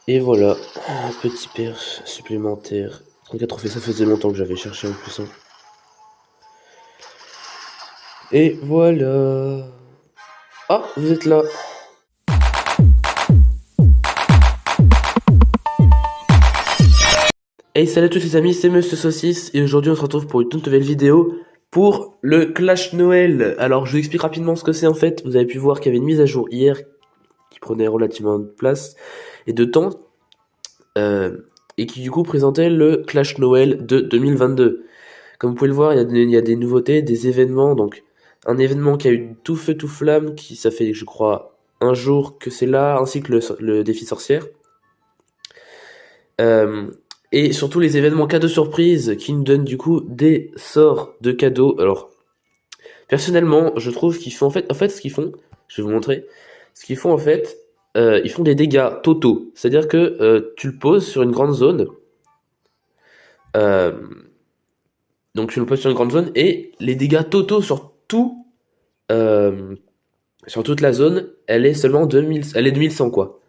Et voilà, un petit perf supplémentaire. 34 trophées, ça faisait longtemps que j'avais cherché en plus, hein. Et voilà. Ah, vous êtes là. Hey, salut à tous les amis, c'est Monsieur Saucisse et aujourd'hui on se retrouve pour une toute nouvelle vidéo pour le Clash Noël. Alors je vous explique rapidement ce que c'est en fait. Vous avez pu voir qu'il y avait une mise à jour hier qui prenait relativement de place et de temps euh, et qui du coup présentait le Clash Noël de 2022. Comme vous pouvez le voir, il y a des nouveautés, des événements. Donc un événement qui a eu tout feu tout flamme, qui ça fait je crois un jour que c'est là, ainsi que le défi sorcière. Euh, et surtout les événements cadeaux surprises qui nous donnent du coup des sorts de cadeaux. Alors, personnellement, je trouve qu'ils font en fait ce qu'ils font, je vais vous montrer, ce qu'ils font en fait, ils font des dégâts totaux. C'est-à-dire que tu le poses sur une grande zone, euh, donc tu le poses sur une grande zone et les dégâts totaux euh, sur toute la zone, elle est seulement 2000, elle est 2100 quoi.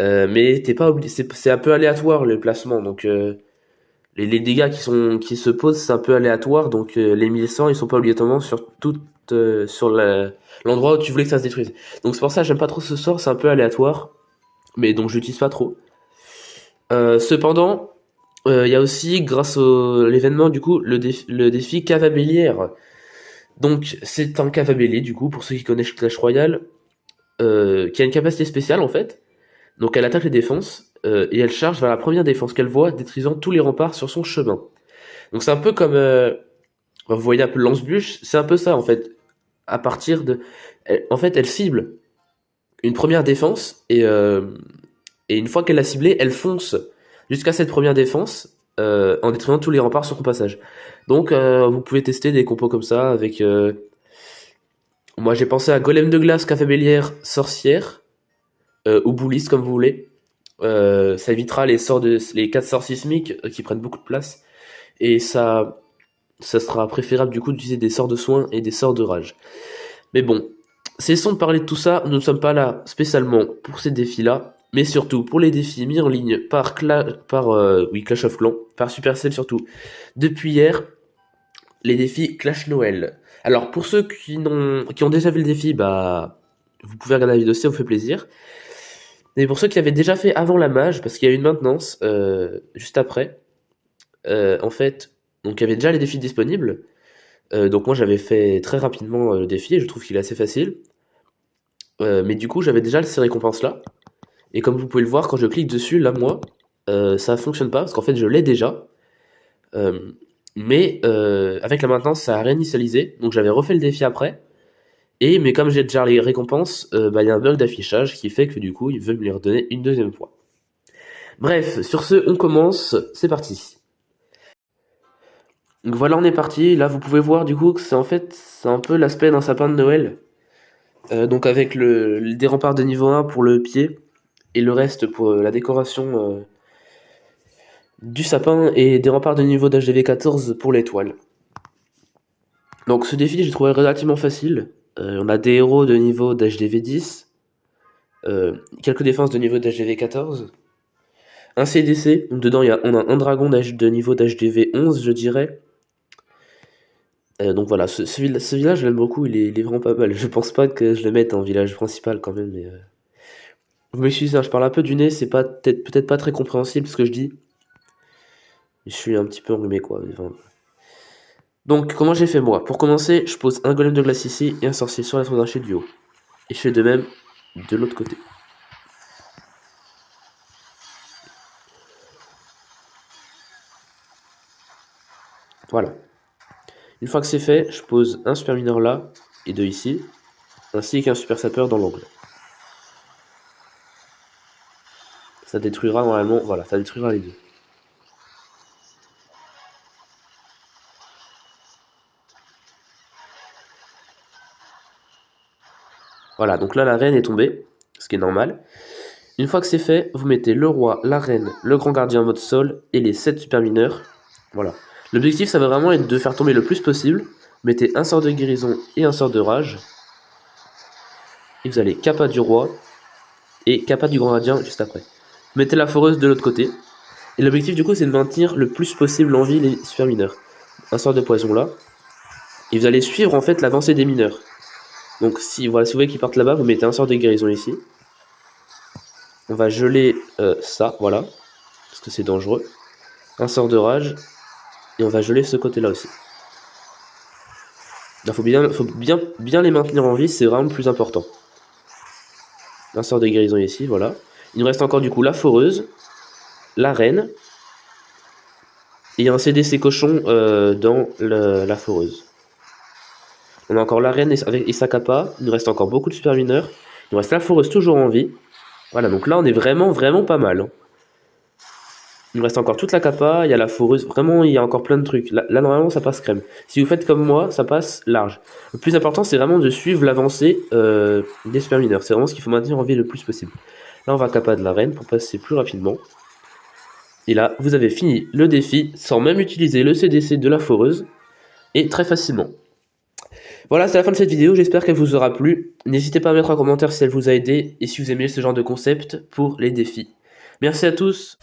Mais t'es pas obligé, c'est un peu aléatoire le placement, donc les dégâts qui se posent, c'est un peu aléatoire, donc les 1100, ils sont pas obligatoirement sur l'endroit où tu voulais que ça se détruise. Donc c'est pour ça que j'aime pas trop ce sort, c'est un peu aléatoire, mais donc je l'utilise pas trop. Cependant, il y a aussi, grâce à l'événement, du coup, le défi cave à bélière. Donc c'est un cave à bélier, du coup, pour ceux qui connaissent Clash Royale, qui a une capacité spéciale en fait. Donc elle attaque les défenses, et elle charge vers la première défense qu'elle voit, détruisant tous les remparts sur son chemin. Donc c'est un peu comme, vous voyez un peu le lance-bûche, c'est un peu ça en fait. À partir de, en fait, elle cible une première défense et une fois qu'elle l'a ciblée, elle fonce jusqu'à cette première défense en détruisant tous les remparts sur son passage. Donc vous pouvez tester des compos comme ça avec. Moi j'ai pensé à Golem de glace, Café Bélière, Sorcière ou Bouliste comme vous voulez. Ça évitera les 4 sorts sismiques qui prennent beaucoup de place et ça sera préférable du coup d'utiliser des sorts de soin et des sorts de rage. Mais bon, cessons de parler de tout ça, nous ne sommes pas là spécialement pour ces défis-là, mais surtout pour les défis mis en ligne oui, Clash of Clans, par Supercell surtout. Depuis hier, les défis Clash Noël. Alors pour ceux qui ont déjà vu le défi, bah vous pouvez regarder la vidéo, ça vous fait plaisir. Mais pour ceux qui avaient déjà fait avant la mage, parce qu'il y a eu une maintenance juste après, en fait, donc il y avait déjà les défis disponibles. Donc moi j'avais fait très rapidement le défi et je trouve qu'il est assez facile. Mais du coup j'avais déjà ces récompenses là. Et comme vous pouvez le voir, quand je clique dessus, là moi, ça fonctionne pas parce qu'en fait je l'ai déjà. Euh, mais avec la maintenance ça a réinitialisé. Donc j'avais refait le défi après. Mais comme j'ai déjà les récompenses, bah, il y a un bug d'affichage qui fait que du coup il veut me les redonner une deuxième fois. Bref, sur ce on commence, c'est parti. Donc voilà on est parti, là vous pouvez voir du coup que c'est un peu l'aspect d'un sapin de Noël. Donc avec des remparts de niveau 1 pour le pied et le reste pour la décoration du sapin et des remparts de niveau d'HDV 14 pour l'étoile. Donc ce défi j'ai trouvé relativement facile. On a des héros de niveau d'HDV 10, quelques défenses de niveau d'HDV 14, un CDC, donc dedans on a un dragon de niveau d'HDV 11 je dirais. Donc voilà, ce village je l'aime beaucoup, il est vraiment pas mal. Je pense pas que je le mette en village principal quand même, mais vous m'excusez, hein, je parle un peu du nez, c'est pas peut-être pas très compréhensible ce que je dis. Je suis un petit peu enrhumé quoi. Enfin, donc comment j'ai fait moi? Pour commencer, je pose un golem de glace ici et un sorcier sur la tour d'archer du haut. Et je fais de même de l'autre côté. Voilà. Une fois que c'est fait, je pose un super mineur là et deux ici, ainsi qu'un super sapeur dans l'angle. Ça détruira normalement, voilà, ça détruira les deux. Voilà, donc là la reine est tombée, ce qui est normal. Une fois que c'est fait, vous mettez le roi, la reine, le grand gardien en mode sol et les 7 super mineurs. Voilà. L'objectif, ça va vraiment être de faire tomber le plus possible. Mettez un sort de guérison et un sort de rage. Et vous allez Kappa du roi et Kappa du grand gardien juste après. mettez la foreuse de l'autre côté. Et l'objectif du coup c'est de maintenir le plus possible en vie les super mineurs. Un sort de poison là. Et vous allez suivre en fait l'avancée des mineurs. Donc si, voilà, si vous voyez qu'ils partent là-bas, vous mettez un sort de guérison ici. On va geler ça, voilà. Parce que c'est dangereux. Un sort de rage. Et on va geler ce côté-là aussi. Il faut bien les maintenir en vie, c'est vraiment le plus important. Un sort de guérison ici, voilà. Il nous reste encore du coup la foreuse, la reine, et un CDC cochon dans la foreuse. On a encore la reine et sa capa, il nous reste encore beaucoup de super mineurs. Il nous reste la foreuse toujours en vie. Voilà, donc là on est vraiment pas mal. Hein. Il nous reste encore toute la capa, il y a la foreuse, vraiment il y a encore plein de trucs. Là normalement ça passe crème. Si vous faites comme moi, ça passe large. Le plus important c'est vraiment de suivre l'avancée des super mineurs. C'est vraiment ce qu'il faut maintenir en vie le plus possible. Là on va capa de la reine pour passer plus rapidement. Et là vous avez fini le défi sans même utiliser le CDC de la foreuse. Et très facilement. Voilà, c'est la fin de cette vidéo, j'espère qu'elle vous aura plu. N'hésitez pas à mettre un commentaire si elle vous a aidé et si vous aimez ce genre de concept pour les défis. Merci à tous.